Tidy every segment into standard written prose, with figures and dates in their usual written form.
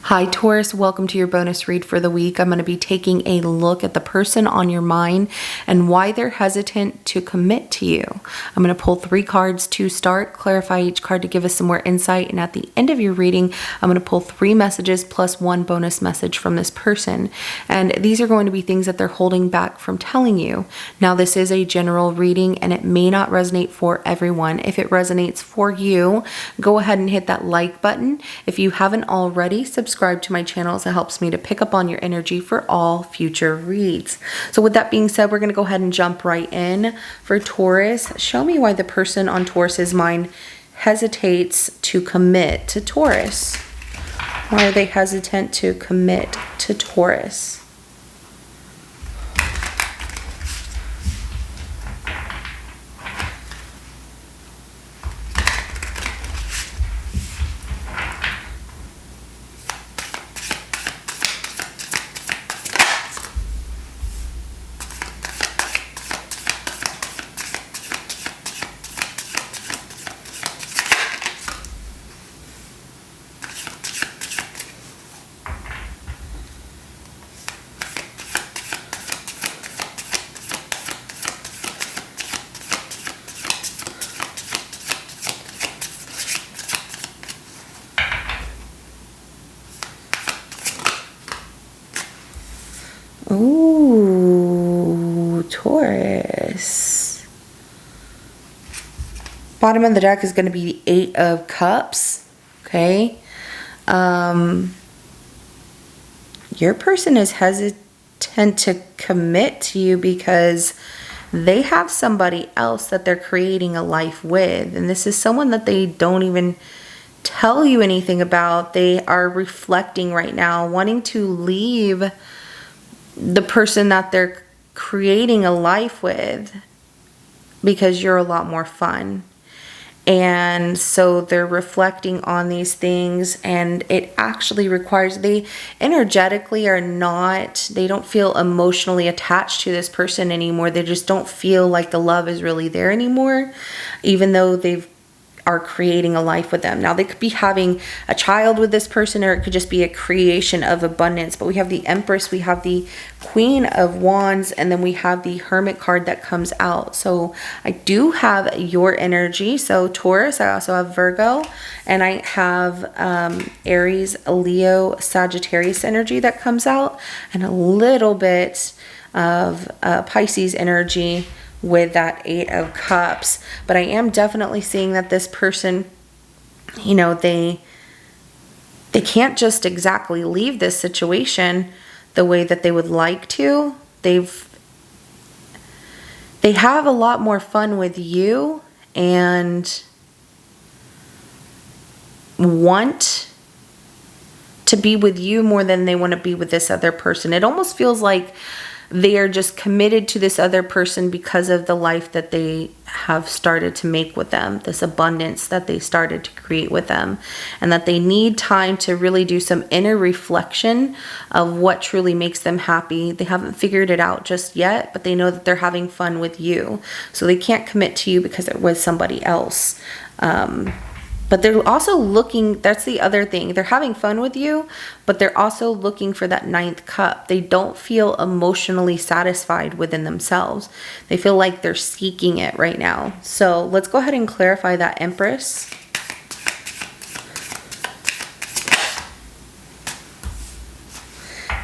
Hi Taurus, welcome to your bonus read for the week. I'm going to be taking a look at the person on your mind and why they're hesitant to commit to you. I'm going to pull 3 cards to start, clarify each card to give us some more insight, and at the end of your reading, I'm going to pull 3 messages plus 1 bonus message from this person. And these are going to be things that they're holding back from telling you. Now, this is a general reading and it may not resonate for everyone. If it resonates for you, go ahead and hit that like button. If you haven't already, subscribe to my channel, as it helps me to pick up on your energy for all future reads. So with that being said, we're going to go ahead and jump right in. For Taurus, show me why the person on Taurus's mind hesitates to commit to Taurus. Why are they hesitant to commit to Taurus? Ooh, Taurus. Bottom of the deck is going to be the 8 of Cups. Okay. Your person is hesitant to commit to you because they have somebody else that they're creating a life with. And this is someone that they don't even tell you anything about. They are reflecting right now, wanting to leave the person that they're creating a life with because you're a lot more fun. And so they're reflecting on these things, and it actually requires, they energetically are not, they don't feel emotionally attached to this person anymore. They just don't feel like the love is really there anymore, even though they've are creating a life with them. Now, they could be having a child with this person, or it could just be a creation of abundance. But we have the Empress, we have the Queen of Wands, and then we have the Hermit card that comes out. So I do have your energy. So Taurus, I also have Virgo, and I have Aries, Leo, Sagittarius energy that comes out, and a little bit of Pisces energy with that 8 of Cups. But I am definitely seeing that this person, you know, they can't just exactly leave this situation the way that they would like to. They have a lot more fun with you and want to be with you more than they want to be with this other person. It almost feels like they are just committed to this other person because of the life that they have started to make with them, this abundance that they started to create with them, and that they need time to really do some inner reflection of what truly makes them happy. They haven't figured it out just yet, but they know that they're having fun with you. So they can't commit to you because it was somebody else. But they're also looking, that's the other thing. They're having fun with you, but they're also looking for that 9th cup. They don't feel emotionally satisfied within themselves. They feel like they're seeking it right now. So let's go ahead and clarify that Empress.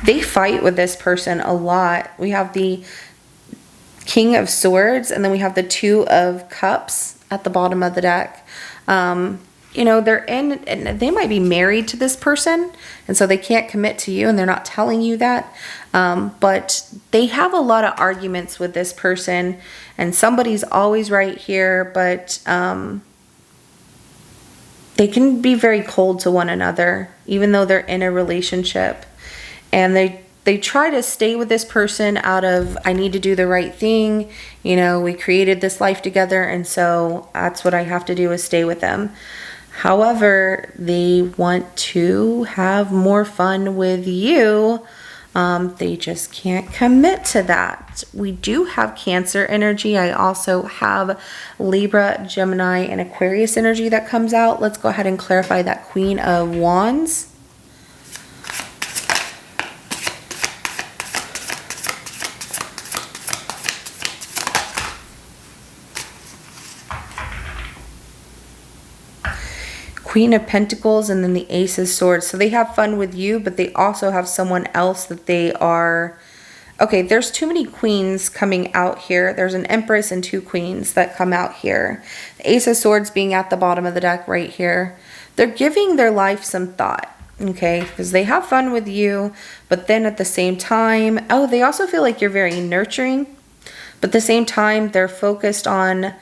They fight with this person a lot. We have the King of Swords, and then we have the 2 of Cups at the bottom of the deck. You know, they're in, and they might be married to this person, and so they can't commit to you, and they're not telling you that. But they have a lot of arguments with this person, and somebody's always right here, but they can be very cold to one another, even though they're in a relationship. And they try to stay with this person out of, I need to do the right thing. You know, we created this life together, and so that's what I have to do is stay with them. However, they want to have more fun with you. They just can't commit to that. We do have Cancer energy. I also have Libra, Gemini, and Aquarius energy that comes out. Let's go ahead and clarify that Queen of Wands. Queen of Pentacles and then the Ace of Swords. So they have fun with you, but they also have someone else that they are... Okay, there's too many queens coming out here. There's an Empress and 2 queens that come out here. The Ace of Swords being at the bottom of the deck right here. They're giving their life some thought, okay? Because they have fun with you, but then at the same time, oh, they also feel like you're very nurturing. But at the same time, they're focused on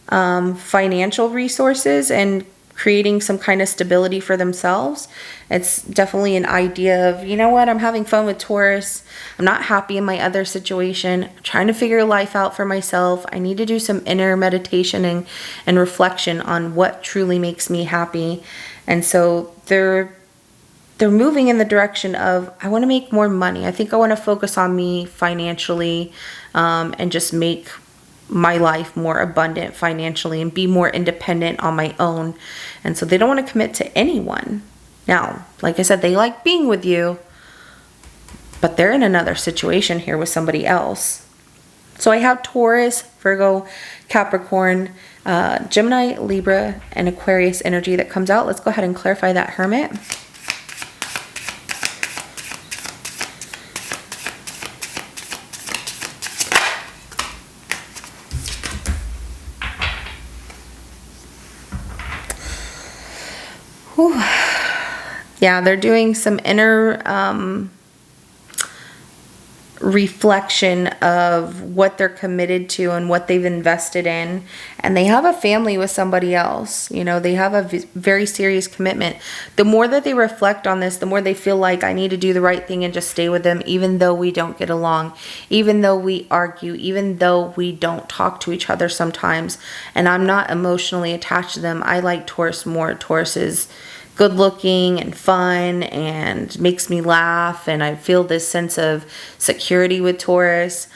financial resources and creating some kind of stability for themselves. It's definitely an idea of, you know what, I'm having fun with Taurus. I'm not happy in my other situation. I'm trying to figure life out for myself. I need to do some inner meditation and reflection on what truly makes me happy. And so they're moving in the direction of, I want to make more money. I think I want to focus on me financially, and just make my life more abundant financially and be more independent on my own. And so they don't want to commit to anyone. Now, like I said, they like being with you, but they're in another situation here with somebody else. So I have Taurus, Virgo, Capricorn, Gemini, Libra, and Aquarius energy that comes out. Let's go ahead and clarify that, Hermit. Whew. Yeah, they're doing some inner reflection of what they're committed to and what they've invested in. And they have a family with somebody else. You know, they have a very serious commitment. The more that they reflect on this, the more they feel like, I need to do the right thing and just stay with them, even though we don't get along, even though we argue, even though we don't talk to each other sometimes. And I'm not emotionally attached to them. I like Taurus more. Taurus is good looking and fun and makes me laugh, and I feel this sense of security with Taurus.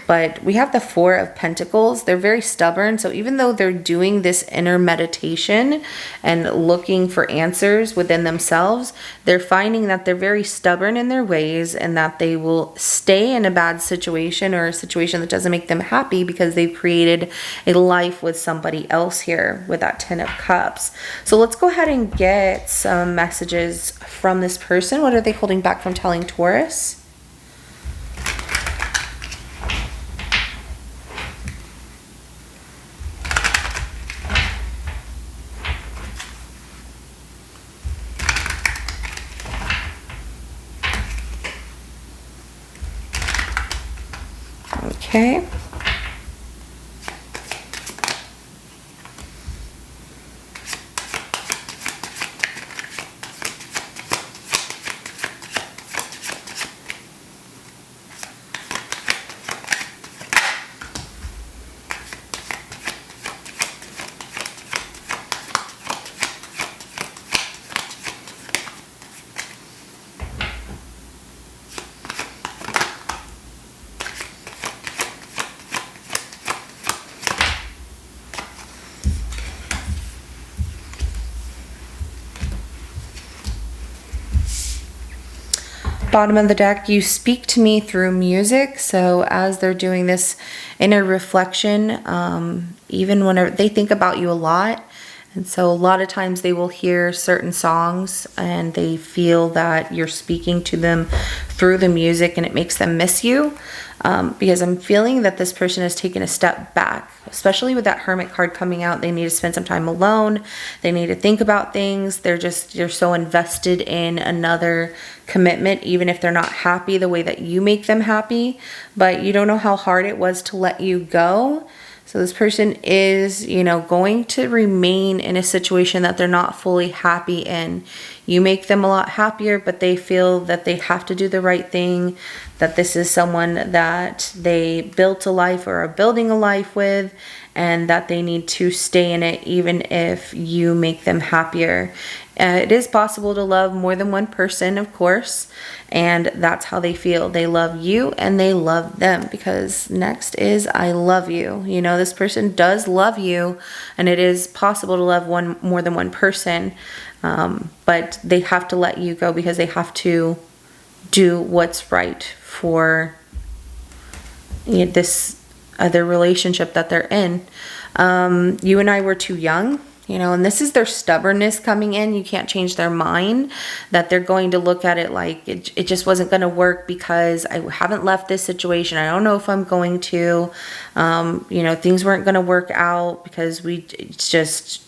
But we have the 4 of Pentacles. They're very stubborn. So even though they're doing this inner meditation and looking for answers within themselves, they're finding that they're very stubborn in their ways and that they will stay in a bad situation or a situation that doesn't make them happy because they've created a life with somebody else here with that 10 of Cups. So let's go ahead and get some messages from this person. What are they holding back from telling Taurus? Okay. Bottom of the deck, you speak to me through music. So as they're doing this inner reflection, even whenever they think about you a lot, and so a lot of times they will hear certain songs and they feel that you're speaking to them through the music, and it makes them miss you. Because I'm feeling that this person has taken a step back, especially with that Hermit card coming out. They need to spend some time alone. They need to think about things. They're so invested in another commitment, even if they're not happy the way that you make them happy, but you don't know how hard it was to let you go. So this person is, going to remain in a situation that they're not fully happy in. You make them a lot happier, but they feel that they have to do the right thing, that this is someone that they built a life or are building a life with, and that they need to stay in it even if you make them happier. It is possible to love more than one person, of course, and that's how they feel. They love you and they love them, because next is I love you. This person does love you, and it is possible to love more than one person, but they have to let you go because they have to do what's right for this other relationship that they're in. You and I were too young. you know, and this is their stubbornness coming in. You can't change their mind, that they're going to look at it like it just wasn't going to work because I haven't left this situation. I don't know if I'm going to, you know, things weren't going to work out because it's just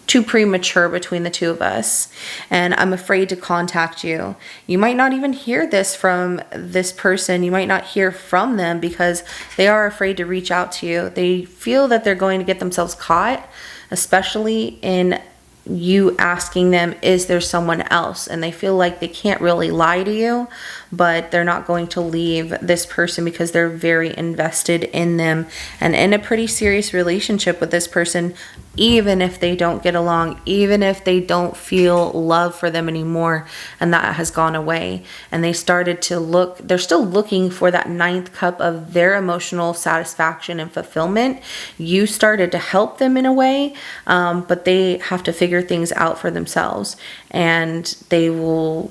too premature between the two of us, and I'm afraid to contact you. You might not even hear this from this person. You might not hear from them because they are afraid to reach out to you. They feel that they're going to get themselves caught, especially in you asking them, is there someone else? And they feel like they can't really lie to you, but they're not going to leave this person because they're very invested in them and in a pretty serious relationship with this person, even if they don't get along, even if they don't feel love for them anymore, and that has gone away. And they started to look, they're still looking for that ninth cup of their emotional satisfaction and fulfillment. You started to help them in a way, but they have to figure things out for themselves, and they will,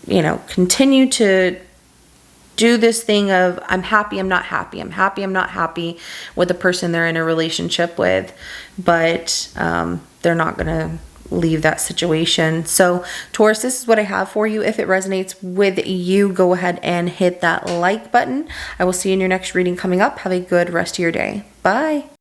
you know, continue to do this thing of I'm happy, I'm not happy, I'm happy, I'm not happy with the person they're in a relationship with, but they're not gonna leave that situation. So Taurus, this is what I have for you. If it resonates with you, go ahead and hit that like button. I will see you in your next reading coming up. Have a good rest of your day. Bye.